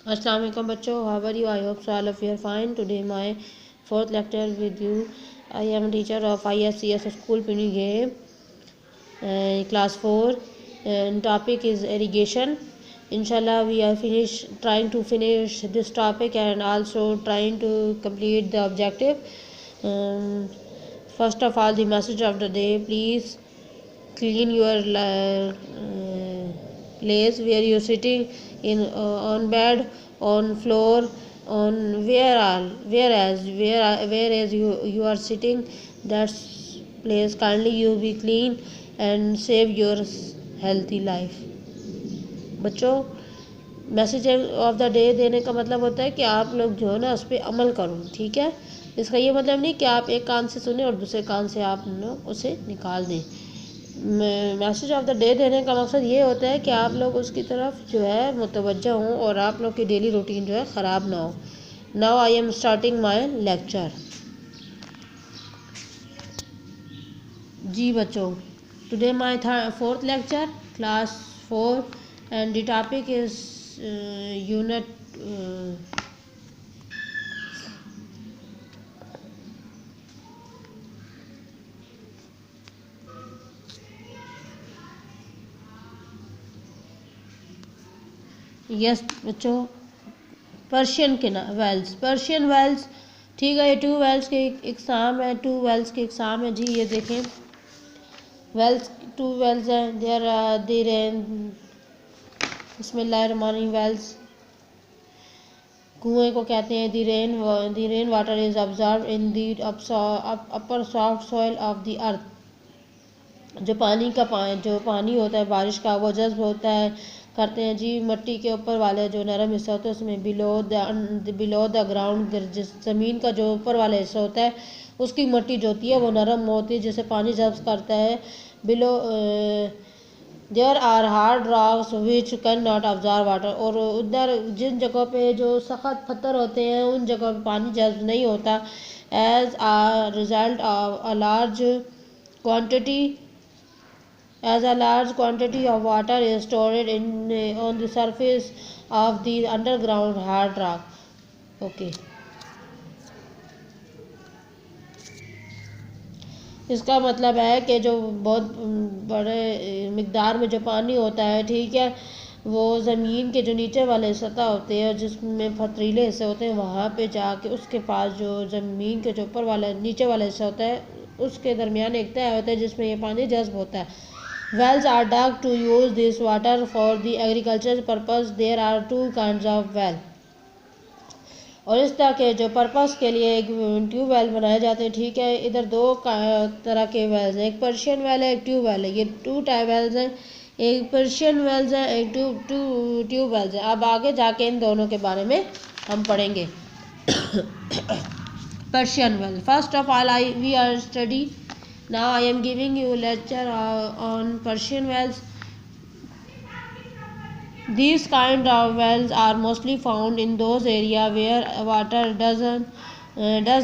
Assalamu alaikum bachcho, how are you? I hope so all of you are fine. Today my fourth lecture with you. I am teacher of ISCS school Pinigay, class 4, and topic is irrigation. Inshallah we are trying to finish this topic and also trying to complete the objective. um, First of all, the message of the day: please clean your place where you're sitting, in on bed, on floor, on whereas you are sitting, that place kindly you be clean and save your healthy life. बच्चों, message of the day देने का मतलब होता है कि आप लोग जो है ना उस पर अमल करो, ठीक है। इसका ये मतलब नहीं कि आप एक कान से सुने और दूसरे कान से आप लोग उसे निकाल दें। मैसेज ऑफ द डे देने का मकसद ये होता है कि आप लोग उसकी तरफ जो है मुतवज्जह हों और आप लोग की डेली रूटीन जो है ख़राब ना हो। Now I am starting my lecture. जी बच्चों, today my fourth lecture, class 4, and the topic is unit yes बच्चों, पर्शियन के ना वेल्स, पर्शियन वेल्स, ठीक है। ये 2 वेल्स के एग्ज़ाम है, 2 वेल्स के एग्ज़ाम है जी। ये देखें, वेल्स 2 वेल्स हैं। देयर देर बिस्मिल्लाहिर्रहमानिर्रहीम। वेल्स कुएं को कहते हैं। The rain water is observe in the upper soft soil of the earth. जो पानी होता है बारिश का, वो जज्ब होता है करते हैं जी मिट्टी के ऊपर वाले जो नरम हिस्सा होता है उसमें, बिलो द ग्राउंड, जिस ज़मीन का जो ऊपर वाला हिस्सा होता है उसकी मिट्टी जो होती है वो नरम होती है, जिसे पानी जज्ब करता है। Below there are hard rocks which can not observe water, और उधर जिन जगहों पे जो सख्त पत्थर होते हैं उन जगहों पे पानी जज्ब नहीं होता। As a result of a large quantity as a large quantity of water is stored on the surface of the underground hard rock. Okay. इसका मतलब है कि जो बहुत बड़े मिकदार में जो पानी होता है, ठीक है, वो ज़मीन के जो नीचे वाले सतह होते हैं जिसमें पथरीले हिस्से होते हैं, वहाँ पे जाके उसके पास जो ज़मीन के जो ऊपर वाला नीचे वाला हिस्सा होता है उसके दरमियान एक तह होता है जिसमें ये पानी जज्ब होता है। Wells are dug to use this water for the agricultural purpose. There are 2 kinds of well. और इस तरह के जो पर्पस के लिए एक ट्यूबवेल बनाए जाते हैं, ठीक है। इधर 2 तरह के वेल्स हैं, एक पर्शियन वेल है, एक ट्यूबवेल है। ये 2 टाइप वेल्स हैं, एक पर्शियन वेल्स हैं, एक ट्यूबवेल्स हैं। अब आगे जाके इन दोनों के बारे में हम पढ़ेंगे। Persian well, first of all we are study now I am giving you a lecture on Persian wells. These kind of wells are mostly found in those areas where water does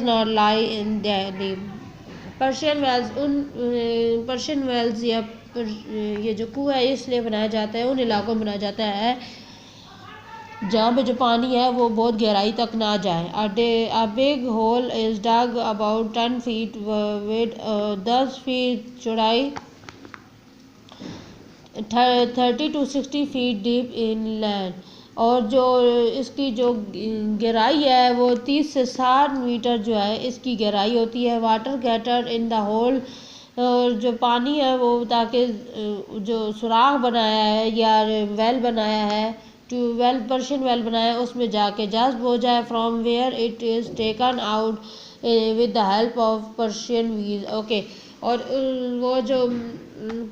not lie in the Persian wells Persian wells या ये जो कुआं है इसलिए बनाया जाता है, उन इलाकों में बनाया जाता है जहाँ पे जो पानी है वो बहुत गहराई तक ना जाए। A big hole is dug about 10 feet with 10 feet चौड़ाई, 30 to 60 feet deep in land, और जो इसकी जो गहराई है वो 30 से 60 मीटर जो है इसकी गहराई होती है। Water gather in the hole, और जो पानी है वो ताकि जो सुराख बनाया है या वेल बनाया है, ट्यूबवेल पर्शियन वेल बनाया है, उसमें जाके जज्ब हो जाए। From where it is taken out with the help of Persian wheel. Okay, और वो जो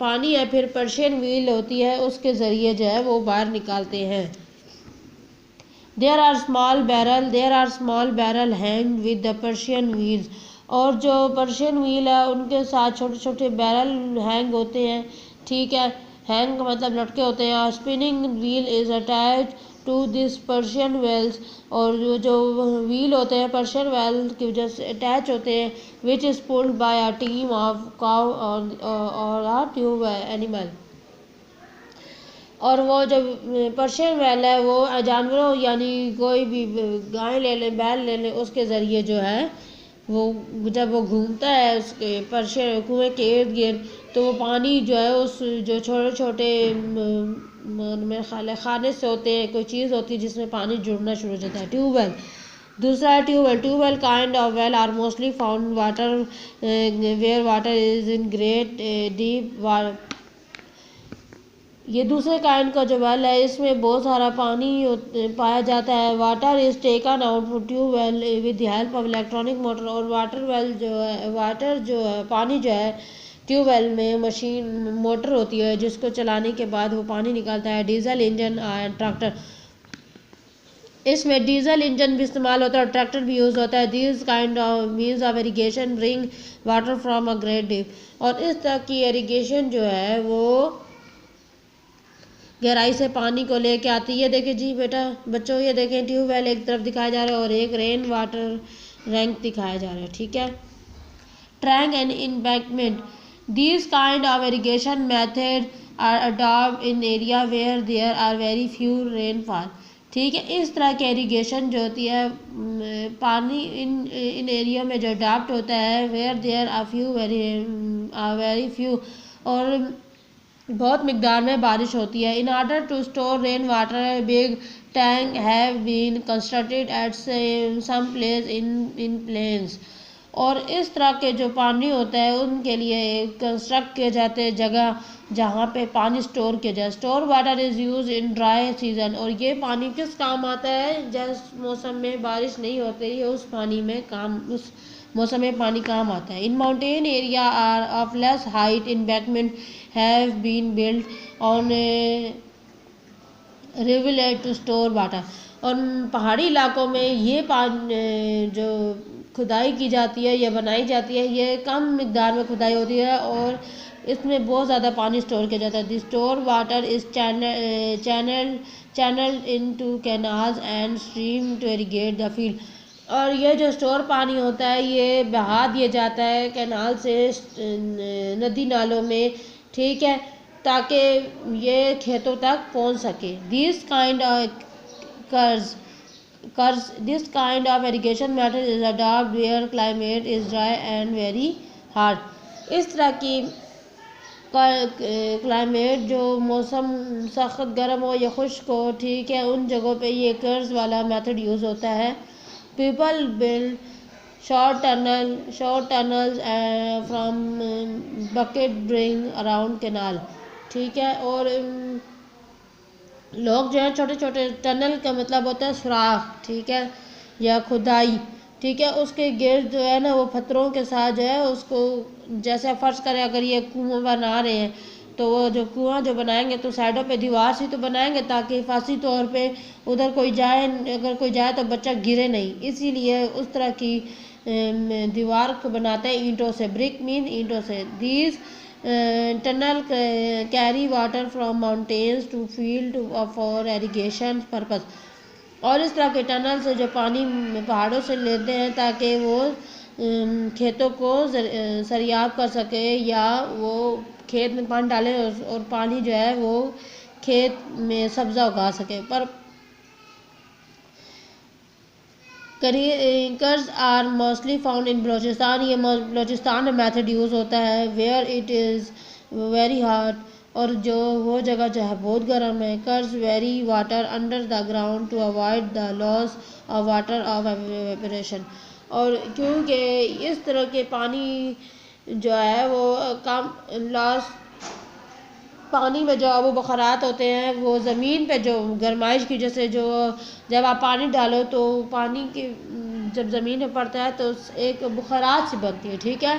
पानी है फिर पर्शियन व्हील होती है उसके ज़रिए जो है वो बाहर निकालते हैं। There are small barrel hang with the Persian wheels, और जो पर्शियन व्हील है उनके साथ छोटे छोटे बैरल हैंग होते हैं, ठीक है। हैंग का मतलब लटके होते हैं। Spinning wheel is attach to this Persian wells, और जो व्हील होते हैं पर्शियन वेल की वजह से अटैच होते हैं, which is pulled bye a team of cow और ट्यूब एनिमल। और वो जो पर्शियन वेल है वो जानवरों यानी कोई भी गाय ले लें बैल ले लें उसके ज़रिए जो है वो जब वो घूमता है उसके पर्शियन कुएँ के इर्द गिर्द तो वो पानी जो है उस जो छोटे छोटे में खाने से होते हैं कोई चीज़ होती है जिसमें पानी जुड़ना शुरू हो जाता है। ट्यूबवेल दूसरा है tube well kind of well are mostly found water where water is in great deep ये दूसरे काइंड का जो वेल है इसमें बहुत सारा पानी पाया जाता है। Water is taken out from tube well with the help of electronic motor और वाटर जो है पानी जो है ट्यूबवेल में मशीन मोटर होती है जिसको चलाने के बाद वो पानी निकलता है। डीजल इंजन एंड ट्रैक्टर इसमें डीजल इंजन भी इस्तेमाल होता है और ट्रैक्टर भी यूज़ होता है। This kind of means of irrigation bring water from a great deep और इस तरह की इरीगेशन जो है वो गहराई से पानी को लेके आती है। देखिए जी बेटा बच्चों ये देखें ट्यूबवेल एक तरफ दिखाया जा रहा है और एक रेन वाटर रैंक दिखाया जा रहा है। ठीक है। Tank and embankment these kind of irrigation method are adopt in area where there are very few rainfall. ठीक है। इस तरह की इरीगेशन जो होती है पानी इन एरिया में जो अडॉप्ट होता है where there are very few और बहुत मिकदार में बारिश होती है। In order to store rain water big tank have been constructed at some place in plains और इस तरह के जो पानी होता है उनके लिए कंस्ट्रक्ट किए जाते हैं जगह जहाँ पे पानी स्टोर किया जाए। Store water is use in dry season और ये पानी किस काम आता है जिस मौसम में बारिश नहीं होती है उस पानी में काम उस मौसम में पानी काम आता है। In mountain area are of less height embankment have been built on rivulet to store water और पहाड़ी इलाकों में ये पानी जो खुदाई की जाती है या बनाई जाती है ये कम मिकदार में खुदाई होती है और इसमें बहुत ज़्यादा पानी स्टोर किया जाता है। The store water is channelled into canals and stream to irrigate the field और ये जो स्टोर पानी होता है ये बहा दिया जाता है कैनाल से नदी नालों में। ठीक है। ताकि ये खेतों तक पहुंच सके। This kind of irrigation method is adopt where climate is dry and very hard. इस तरह की क्लाइमेट जो मौसम सख्त गर्म हो या खुश्क हो ठीक है उन जगहों पे ये कर्ज वाला मेथड यूज़ होता है। People build short tunnels from bucket ring around canal। ठीक है। और लोग जो है छोटे छोटे टनल का मतलब होता है सुराख ठीक है या खुदाई ठीक है उसके गिर्द जो है ना वो पत्थरों के साथ जो है उसको जैसे फर्ज करें अगर ये कुआं बना रहे हैं तो वो जो कुआं जो बनाएंगे तो साइडों पे दीवार से तो बनाएंगे ताकि हिफाजती तौर पे उधर कोई जाए अगर कोई जाए तो बच्चा गिरे नहीं इसीलिए उस तरह की दीवार को बनाते हैं ईंटों से। ब्रिक मीन ईंटों से। These tunnel carry water from mountains to field for irrigation purpose और इस तरह के टनल से जो पानी पहाड़ों से लेते हैं ताकि वो खेतों को सरियाब कर सके या वो खेत में पानी डालें और पानी जो है वो खेत में सब्ज़ा उगा सके। पर karez are mostly found in Balochistan ये बलोचिस्तान में मेथड यूज़ होता है where it is very hot और जो वो जगह जो है बहुत गर्म है। Karez very water under the ground to avoid the loss of water of evaporation और क्योंकि इस तरह के पानी जो है वो कम लॉस पानी में जो वो बुखारात होते हैं वो ज़मीन पे जो गर्माइश की जैसे जो जब आप पानी डालो तो पानी के जब ज़मीन में पड़ता है तो एक बुखारात सी बनती है। ठीक है।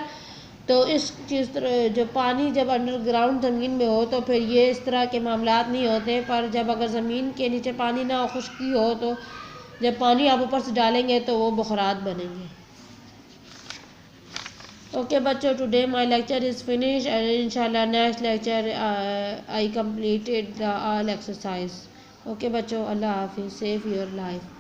तो इस चीज़ जो पानी जब अंडरग्राउंड ज़मीन में हो तो फिर ये इस तरह के मामलात नहीं होते पर जब अगर ज़मीन के नीचे पानी ना हो खुश्की हो तो जब पानी आप ऊपर से डालेंगे तो वो बुखारात बनेंगे। Okay बच्चों today my lecture is finished and inshallah next lecture I completed the all exercise। Okay बच्चों अल्लाह हाफिज़ save your life।